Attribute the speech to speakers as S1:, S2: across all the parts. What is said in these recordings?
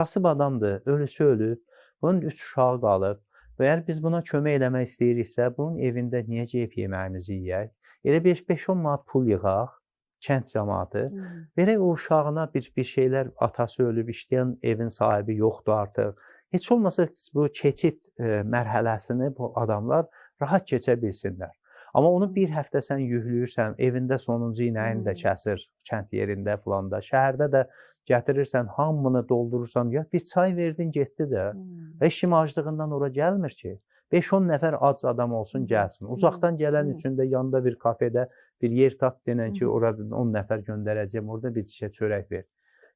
S1: Kasıb adamdır, ölüsü ölüb, bunun 3 uşağı qalıb və əgər biz buna kömək eləmək istəyiriksə, bunun evində niyə yeyib yeməyimizi yeyək? Elə 5-10 manat pul yığaq, kənd cəmaatı, verək o uşağına bir şeylər, atası ölüb, işləyən evin sahibi yoxdur artıq. Heç olmasa bu keçid mərhələsini bu adamlar rahat keçə bilsinlər. Amma onu bir həftə sən yükləyirsən, evində sonuncu inəyini də kəsir, kənd yerində filanda, şəhərdə də gətirirsən, hamını doldurursan, ya bir çay verdin, getdi də. Heç kim aclığından ora gəlmir ki. 5-10 nəfər ac adam olsun, gəlsin. Uzaqdan gələn üçün də yanında bir kafedə bir yer tap denən ki, orada 10 nəfər göndərəcəm, orada bir şişə çörək ver.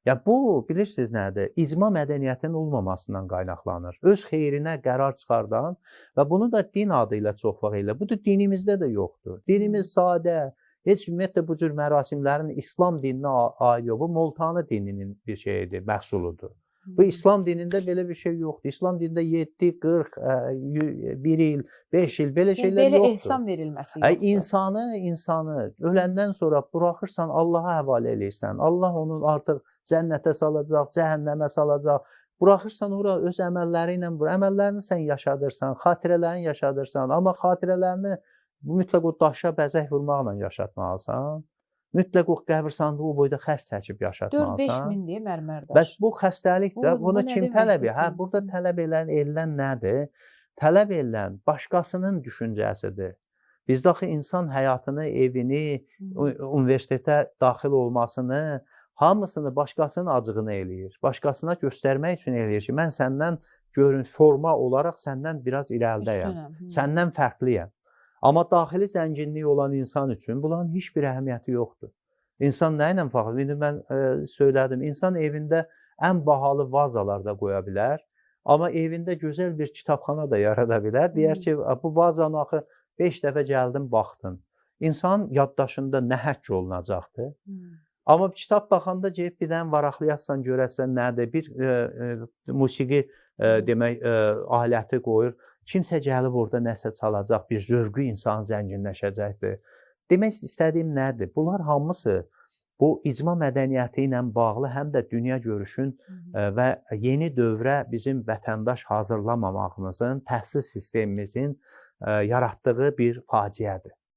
S1: Ya bu, bilirsiniz nədir? İcma mədəniyyətinin olmamasından qaynaqlanır. Öz xeyrinə qərar çıxardan və bunu da din adı ilə çox vaxt elə. Bu da dinimizdə də yoxdur. Dinimiz sadə, heç ümumiyyətlə bu cür mərasimlərin İslam dininə aid yox. Bu Moltani dininin bir şeyidir, məhsuludur. Bu İslam dinində belə bir şey yoxdur. İslam dinində 7, 40, 1 il, 5 il belə şeylər yoxdur.
S2: Belə ehsan verilməsi yoxdur.
S1: İnsanı öləndən sonra buraxırsan, Allaha həvalə eləyirsən. Allah onun artıq cənnətə salacaq, cəhənnəmə salacaq. Buraxırsan ora öz əməlləri ilə, əməllərini sən yaşadırsan, xatirələrini yaşadırsan. Amma xatirələrini mütləq o daşa bəzək vurmaqla yaşatmalısan. Mütləq o qəbirstanlığı o boyda xərc çəkib yaşatmalısan.
S2: 4-5 min deyə mərmər daş.
S1: Bəs bu xəstəlikdə bunu kim tələb edir? Burada tələb edilən nədir? Tələb edilən başqasının düşüncəsidir. Bizdə axı insan həyatını, evini, universitetə daxil olmasını, hamısını başqasının acığını eləyir. Başqasına göstərmək üçün eləyir ki, mən səndən forma olaraq səndən biraz irəlidəyəm, səndən fərqliyəm. Amma daxili zənginliyi olan insan üçün bunların heç bir əhəmiyyəti yoxdur. İnsan nə ilə fəxr? İndi mən söylədim, insan evində ən bahalı vazalar da qoya bilər, amma evində gözəl bir kitabxana da yarada bilər. Deyər ki, bu vazanı axı 5 dəfə gəldim, baxdın. İnsanın yaddaşında nə həkk olunacaqdır. Amma kitab baxanda gəlib bir dənə varaqlayarsan, görəsən nədir, bir musiqi demək aləti qoyur. Kimsə gəlib orada nəsə çalacaq, bir zövqü insanın zənginləşəcəkdir. Demək istədiyim nədir? Bunlar hamısı bu icma mədəniyyəti ilə bağlı həm də dünya görüşün və yeni dövrə bizim vətəndaş hazırlamamağımızın, təhsil sistemimizin yaratdığı bir faciədir.